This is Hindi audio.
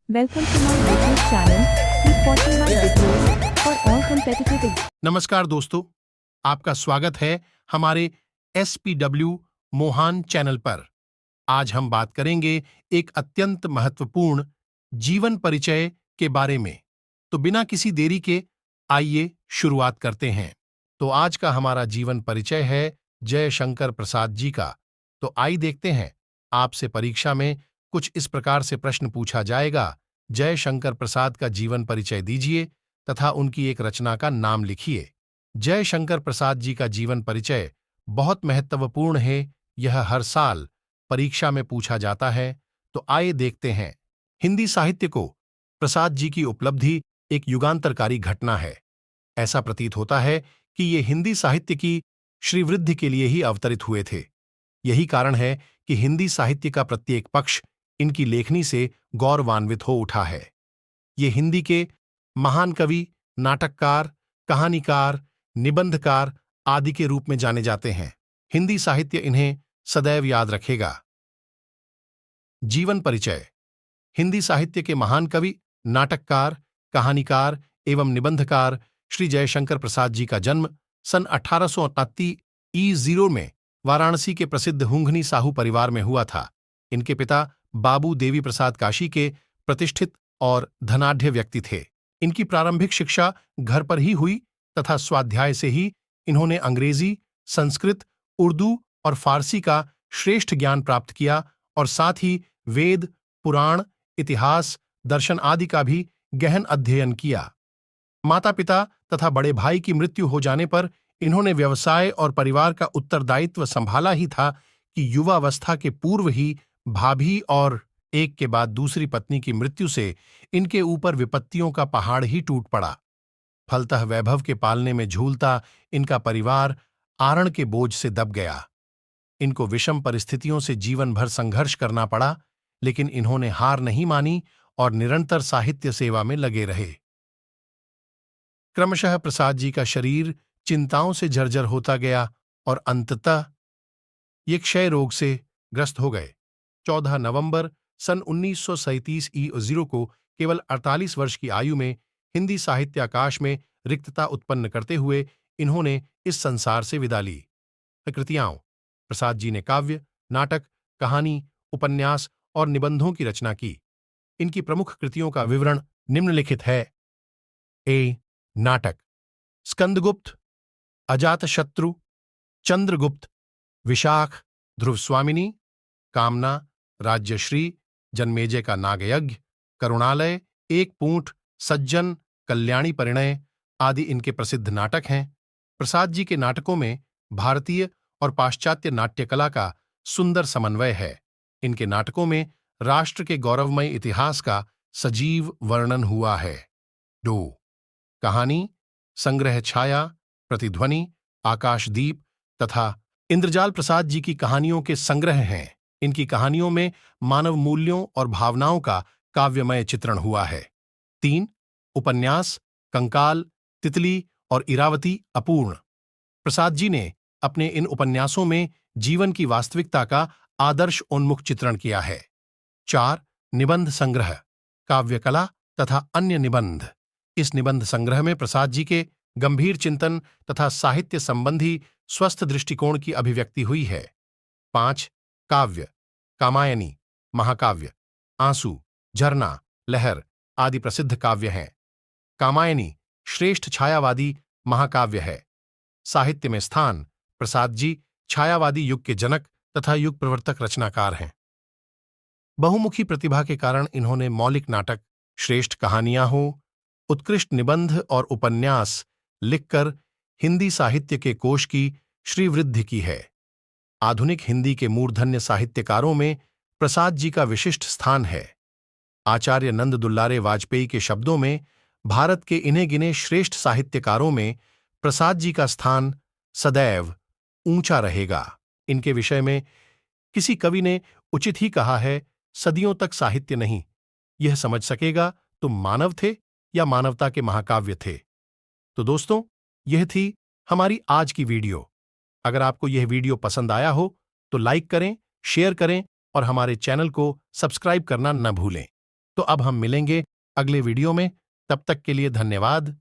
Welcome to my YouTube channel. Keep watching my videos for all competitive. नमस्कार दोस्तों, आपका स्वागत है हमारे SPW मोहान चैनल पर। आज हम बात करेंगे एक अत्यंत महत्वपूर्ण जीवन परिचय के बारे में। तो बिना किसी देरी के आइए शुरुआत करते हैं। तो आज का हमारा जीवन परिचय है जयशंकर प्रसाद जी का। तो आइए देखते हैं। आपसे परीक्षा में कुछ इस प्रकार से प्रश्न पूछा जाएगा। जयशंकर प्रसाद का जीवन परिचय दीजिए तथा उनकी एक रचना का नाम लिखिए। जयशंकर प्रसाद जी का जीवन परिचय बहुत महत्वपूर्ण है। यह हर साल परीक्षा में पूछा जाता है। तो आइए देखते हैं। हिंदी साहित्य को प्रसाद जी की उपलब्धि एक युगांतरकारी घटना है। ऐसा प्रतीत होता है कि ये हिंदी साहित्य की श्रीवृद्धि के लिए ही अवतरित हुए थे। यही कारण है कि हिंदी साहित्य का प्रत्येक पक्ष इनकी लेखनी से गौरवान्वित हो उठा है। ये हिंदी के महान कवि, नाटककार, कहानीकार, निबंधकार आदि के रूप में जाने जाते हैं। हिंदी साहित्य इन्हें सदैव याद रखेगा। जीवन परिचय। हिंदी साहित्य के महान कवि, नाटककार, कहानीकार एवं निबंधकार श्री जयशंकर प्रसाद जी का जन्म सन 1829 ईसा में वाराणसी के प्रसिद्ध हुंघनी साहू परिवार में हुआ था। इनके पिता बाबू देवी प्रसाद काशी के प्रतिष्ठित और धनाढ्य व्यक्ति थे। इनकी प्रारंभिक शिक्षा घर पर ही हुई तथा स्वाध्याय से ही इन्होंने अंग्रेजी, संस्कृत, उर्दू और फारसी का श्रेष्ठ ज्ञान प्राप्त किया और साथ ही वेद, पुराण, इतिहास, दर्शन आदि का भी गहन अध्ययन किया। माता पिता तथा बड़े भाई की मृत्यु हो जाने पर इन्होंने व्यवसाय और परिवार का उत्तरदायित्व संभाला ही था कि युवावस्था के पूर्व ही भाभी और एक के बाद दूसरी पत्नी की मृत्यु से इनके ऊपर विपत्तियों का पहाड़ ही टूट पड़ा। फलतः वैभव के पालने में झूलता इनका परिवार आरण के बोझ से दब गया। इनको विषम परिस्थितियों से जीवन भर संघर्ष करना पड़ा, लेकिन इन्होंने हार नहीं मानी और निरंतर साहित्य सेवा में लगे रहे। क्रमशः प्रसाद जी का शरीर चिंताओं से जर्जर होता गया और अंततः ये क्षय रोग से ग्रस्त हो गए। 14 नवंबर सन 1937 ईसा को केवल 48 वर्ष की आयु में हिंदी साहित्य आकाश में रिक्तता उत्पन्न करते हुए इन्होंने इस संसार से विदा ली। कृतियाओं। प्रसाद जी ने काव्य, नाटक, कहानी, उपन्यास और निबंधों की रचना की। इनकी प्रमुख कृतियों का विवरण निम्नलिखित है। नाटक। स्कंदगुप्त, अजातशत्रु, चंद्रगुप्त, विशाख, ध्रुवस्वामिनी, कामना, राज्यश्री, जन्मेजय का नागयज्ञ, करुणालय, एक पूंठ, सज्जन, कल्याणी परिणय आदि इनके प्रसिद्ध नाटक हैं। प्रसाद जी के नाटकों में भारतीय और पाश्चात्य नाट्यकला का सुंदर समन्वय है। इनके नाटकों में राष्ट्र के गौरवमय इतिहास का सजीव वर्णन हुआ है। कहानी, संग्रह छाया, प्रतिध्वनि, आकाशदीप तथा इंद्रजाल प्रसाद जी की कहानियों के संग्रह हैं। इनकी कहानियों में मानव मूल्यों और भावनाओं का काव्यमय चित्रण हुआ है। 3 उपन्यास, कंकाल, तितली और इरावती अपूर्ण। प्रसाद जी ने अपने इन उपन्यासों में जीवन की वास्तविकता का आदर्श उन्मुख चित्रण किया है। 4 निबंध संग्रह, काव्यकला तथा अन्य निबंध। इस निबंध संग्रह में प्रसाद जी के गंभीर चिंतन तथा साहित्य संबंधी स्वस्थ दृष्टिकोण की अभिव्यक्ति हुई है। 5 काव्य, कामायनी, महाकाव्य, आंसू, झरना, लहर आदि प्रसिद्ध काव्य हैं। कामायनी श्रेष्ठ छायावादी महाकाव्य है। साहित्य में स्थान। प्रसाद जी छायावादी युग के जनक तथा युग प्रवर्तक रचनाकार हैं। बहुमुखी प्रतिभा के कारण इन्होंने मौलिक नाटक, श्रेष्ठ कहानियां हो, उत्कृष्ट निबंध और उपन्यास लिखकर हिंदी साहित्य के कोश की श्रीवृद्धि की है। आधुनिक हिंदी के मूर्धन्य साहित्यकारों में प्रसाद जी का विशिष्ट स्थान है। आचार्य नंद दुल्लारे वाजपेयी के शब्दों में, भारत के इन्हें गिने श्रेष्ठ साहित्यकारों में प्रसाद जी का स्थान सदैव ऊंचा रहेगा। इनके विषय में किसी कवि ने उचित ही कहा है, सदियों तक साहित्य नहीं यह समझ सकेगा तुम मानव थे या मानवता के महाकाव्य थे। तो दोस्तों, यह थी हमारी आज की वीडियो। अगर आपको यह वीडियो पसंद आया हो तो लाइक करें, शेयर करें और हमारे चैनल को सब्सक्राइब करना न भूलें। तो अब हम मिलेंगे अगले वीडियो में। तब तक के लिए धन्यवाद।